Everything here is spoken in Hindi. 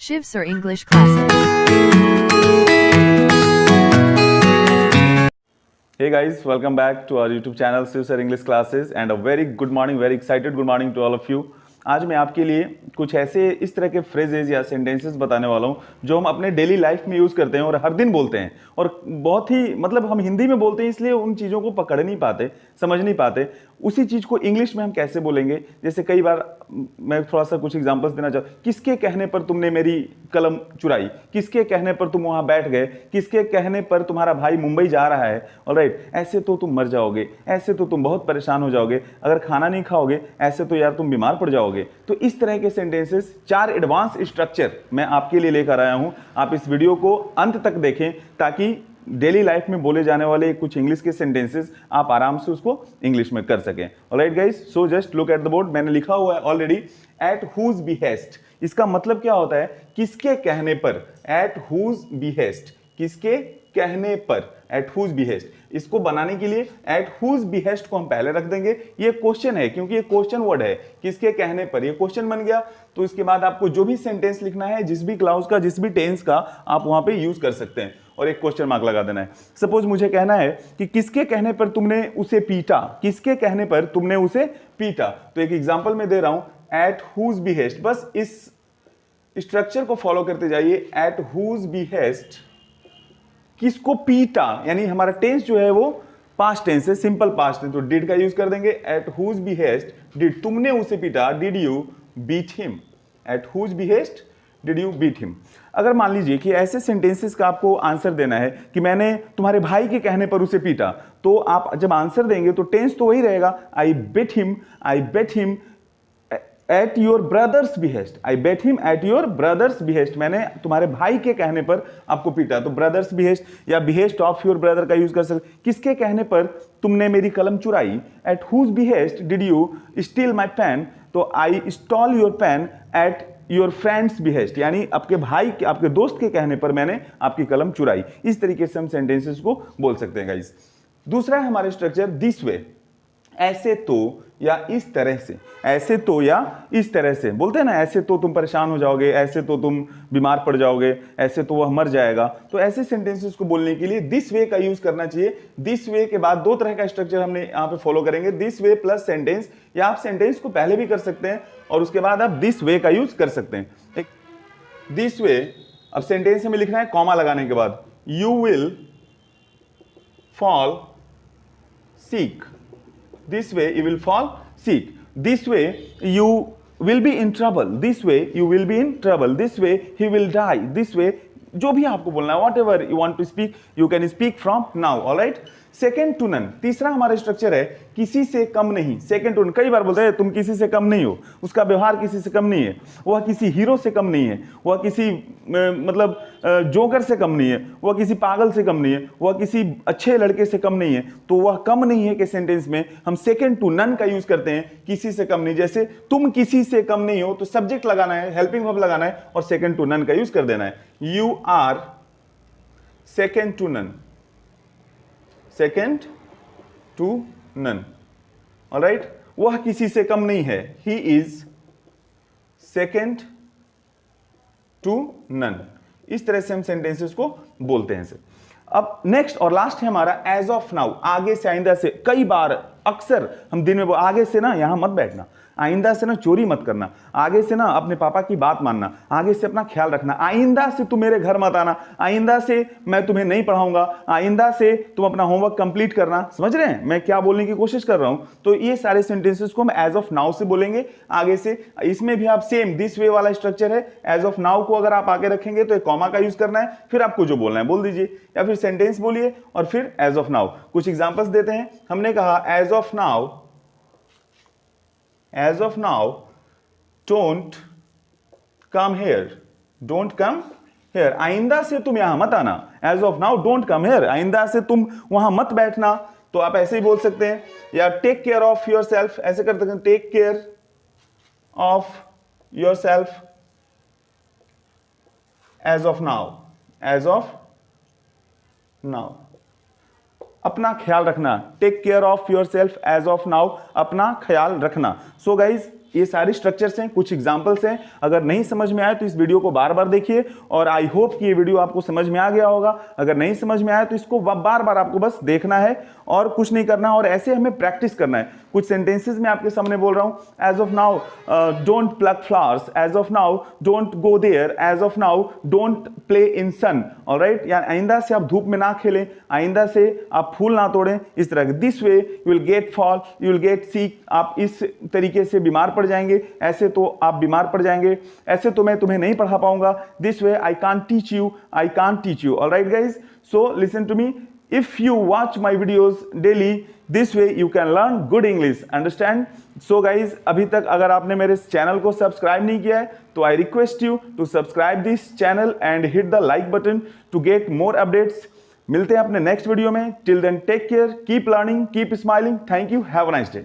Shiv Sir English Classes. Hey guys, welcome back to our YouTube channel Shiv Sir English Classes and a very good morning, very excited good morning to all of you. आज मैं आपके लिए कुछ ऐसे इस तरह के फ्रेजेज या सेंटेंसेस बताने वाला हूँ जो हम अपने डेली लाइफ में यूज़ करते हैं और हर दिन बोलते हैं और बहुत ही मतलब हम हिंदी में बोलते हैं इसलिए उन चीज़ों को पकड़ नहीं पाते, समझ नहीं पाते। उसी चीज़ को इंग्लिश में हम कैसे बोलेंगे, जैसे कई बार मैं थोड़ा सा कुछ एग्जांपल्स देना चाहूँ। किसके कहने पर तुमने मेरी कलम चुराई, किसके कहने पर तुम वहाँ बैठ गए, किसके कहने पर तुम्हारा भाई मुंबई जा रहा है, ऑलराइट। ऐसे तो तुम मर जाओगे, ऐसे तो तुम बहुत परेशान हो जाओगे, अगर खाना नहीं खाओगे ऐसे तो यार तुम बीमार पड़ जाओगे। तो इस तरह के सेंटेंसेस 4 एडवांस स्ट्रक्चर मैं आपके लिए लेकर आया हूँ। आप इस वीडियो को अंत तक देखें ताकि डेली लाइफ में बोले जाने वाले कुछ इंग्लिश के सेंटेंसेस आप आराम से उसको इंग्लिश में कर सकें। Alright guys, so just look at the board. मैंने लिखा हुआ है ऑलरेडी, एट हुज बिहेस्ट। इसका मतलब क्या होता है? किसके कहने पर। एट हुज बिहेस्ट, किसके कहने पर, एट हुज बिहेस्ट। इसको बनाने के लिए एट हुज बिहेस्ट को हम पहले रख देंगे। ये क्वेश्चन है क्योंकि ये क्वेश्चन वर्ड है, किसके कहने पर, ये क्वेश्चन बन गया। तो इसके बाद आपको जो भी सेंटेंस लिखना है, जिस भी क्लाउज का, जिस भी टेंस का, आप वहां पे यूज कर सकते हैं और एक क्वेश्चन मार्क लगा देना है। सपोज मुझे कहना है कि किसके कहने पर तुमने उसे पीटा, किसके कहने पर तुमने उसे पीटा। तो एक एग्जांपल मैं दे रहा हूं, एट हुज बिहेस्ट। बस इस स्ट्रक्चर को फॉलो करते जाइए। एट हुज बिहेस्ट, किसको पीटा, यानी हमारा टेंस जो है वो पास्ट टेंस है, सिंपल पास्ट है, तो डिड का यूज कर देंगे। एट हुज बिहेस्ट डिड, तुमने उसे पीटा, did you beat him. At whose behest did you beat him. अगर मान लीजिए कि ऐसे सेंटेंसेस का आपको आंसर देना है कि मैंने तुम्हारे भाई के कहने पर उसे पीटा, तो आप जब आंसर देंगे तो टेंस तो वही रहेगा, I bet him, I bet him at your brother's behest. I bet him at your brother's behest, मैंने तुम्हारे भाई के कहने पर आपको पीटा। तो ब्रदर्स बिहेस्ट या बिहेस्ट ऑफ योर ब्रदर का यूज कर सकते। किसके कहने पर तुमने मेरी कलम चुराई, at whose behest did you steal my pen. तो I stole your pen at your friend's behest, यानी आपके भाई के, आपके दोस्त के कहने पर मैंने आपकी कलम चुराई। इस तरीके से हम सेंटेंसेस को बोल सकते हैं गाइस। दूसरा है हमारे स्ट्रक्चर दिस वे, ऐसे तो या इस तरह से। ऐसे तो या इस तरह से बोलते हैं ना, ऐसे तो तुम परेशान हो जाओगे, ऐसे तो तुम बीमार पड़ जाओगे, ऐसे तो वह मर जाएगा। तो ऐसे सेंटेंसेस को बोलने के लिए दिस वे का यूज करना चाहिए। दिस वे के बाद दो तरह का स्ट्रक्चर हमने यहाँ पे फॉलो करेंगे, दिस वे प्लस सेंटेंस, या आप सेंटेंस को पहले भी कर सकते हैं और उसके बाद आप दिस वे का यूज कर सकते हैं। दिस वे, अब सेंटेंस में लिखना है कॉमा लगाने के बाद, you will fall sick. This way you will fall sick. This way you will be in trouble. This way you will be in trouble. This way he will die. This way, जो भी आपको बोलना है, whatever you want to speak, you can speak from now. All right? Second to none, तीसरा हमारा स्ट्रक्चर है किसी से कम नहीं। सेकेंड टू नन, कई बार बोलते हैं तुम किसी से कम नहीं हो, उसका व्यवहार किसी से कम नहीं है, वह किसी हीरो से कम नहीं है, वह किसी मतलब जोकर से कम नहीं है, वह किसी पागल से कम नहीं है, वह किसी अच्छे लड़के से कम नहीं है। तो वह कम नहीं है के सेंटेंस में हम सेकेंड टू नन का यूज करते हैं, किसी से कम नहीं। जैसे तुम किसी से कम नहीं हो, तो सब्जेक्ट लगाना है, हेल्पिंग वर्ब लगाना है और सेकेंड टू नन का यूज कर देना है। You are second to none, second to none, alright. वह किसी से कम नहीं है, he is second to none. इस तरह से हम सेंटेंसेस को बोलते हैं। अब नेक्स्ट और लास्ट है हमारा एज ऑफ नाउ, आगे से, आइंदा से। कई बार अक्सर हम दिन में आगे से ना यहां मत बैठना, आइंदा से ना चोरी मत करना, आगे से ना अपने पापा की बात मानना, आगे से अपना ख्याल रखना, आइंदा से तुम मेरे घर मत आना, आइंदा से मैं तुम्हें नहीं पढ़ाऊंगा, आइंदा से तुम अपना होमवर्क कंप्लीट करना। समझ रहे हैं मैं क्या बोलने की कोशिश कर रहा हूं? तो ये सारे सेंटेंसेस को हम एज ऑफ नाउ से बोलेंगे आगे से। इसमें भी आप सेम दिस वे वाला स्ट्रक्चर है। एज ऑफ नाउ को अगर आप आगे रखेंगे तो एक कॉमा का यूज करना है, फिर आपको जो बोलना है बोल दीजिए, या फिर सेंटेंस बोलिए और फिर एज ऑफ नाउ। कुछ एग्जांपल्स देते हैं। हमने कहा as of now, as of now don't come here, don't come here। आइंदा से तुम यहां मत आना, as of now don't come here, आइंदा से तुम वहां मत बैठना। तो आप ऐसे ही बोल सकते हैं, या take care of yourself, ऐसे कर सकते हैं, take care of yourself as of now, as of now, अपना ख्याल रखना। Take care of yourself as of now, अपना ख्याल रखना। सो गाइज, ये सारे स्ट्रक्चर्स हैं, कुछ एग्जांपल्स हैं। अगर नहीं समझ में आए तो इस वीडियो को बार बार देखिए और आई होप कि ये वीडियो आपको समझ में आ गया होगा। अगर नहीं समझ में आया तो इसको बार बार आपको बस देखना है और कुछ नहीं करना, और ऐसे हमें प्रैक्टिस करना है। कुछ सेंटेंसेस मैं आपके सामने बोल रहा हूं। As of now don't pluck flowers, as of now don't go there, as of now don't play in sun. Alright, या आइंदा से आप धूप में ना खेलें, आइंदा से आप फूल ना तोड़ें, इस तरह। This way you will get fall, you will get seek, आप इस तरीके से बीमार पड़ जाएंगे, ऐसे तो आप बीमार पड़ जाएंगे, ऐसे तो मैं तुम्हें नहीं पढ़ा पाऊंगा। This way I can't teach you, I can't teach you. Alright guys, so listen to me, if you watch my videos daily, this way you can learn good English, understand? So guys, अभी तक अगर आपने मेरे चैनल को सब्सक्राइब नहीं किया है तो I request you to subscribe this channel and hit the like button to get more updates. मिलते हैं अपने नेक्स्ट वीडियो में। Till then, take care, keep learning, keep smiling. Thank you, have a nice day.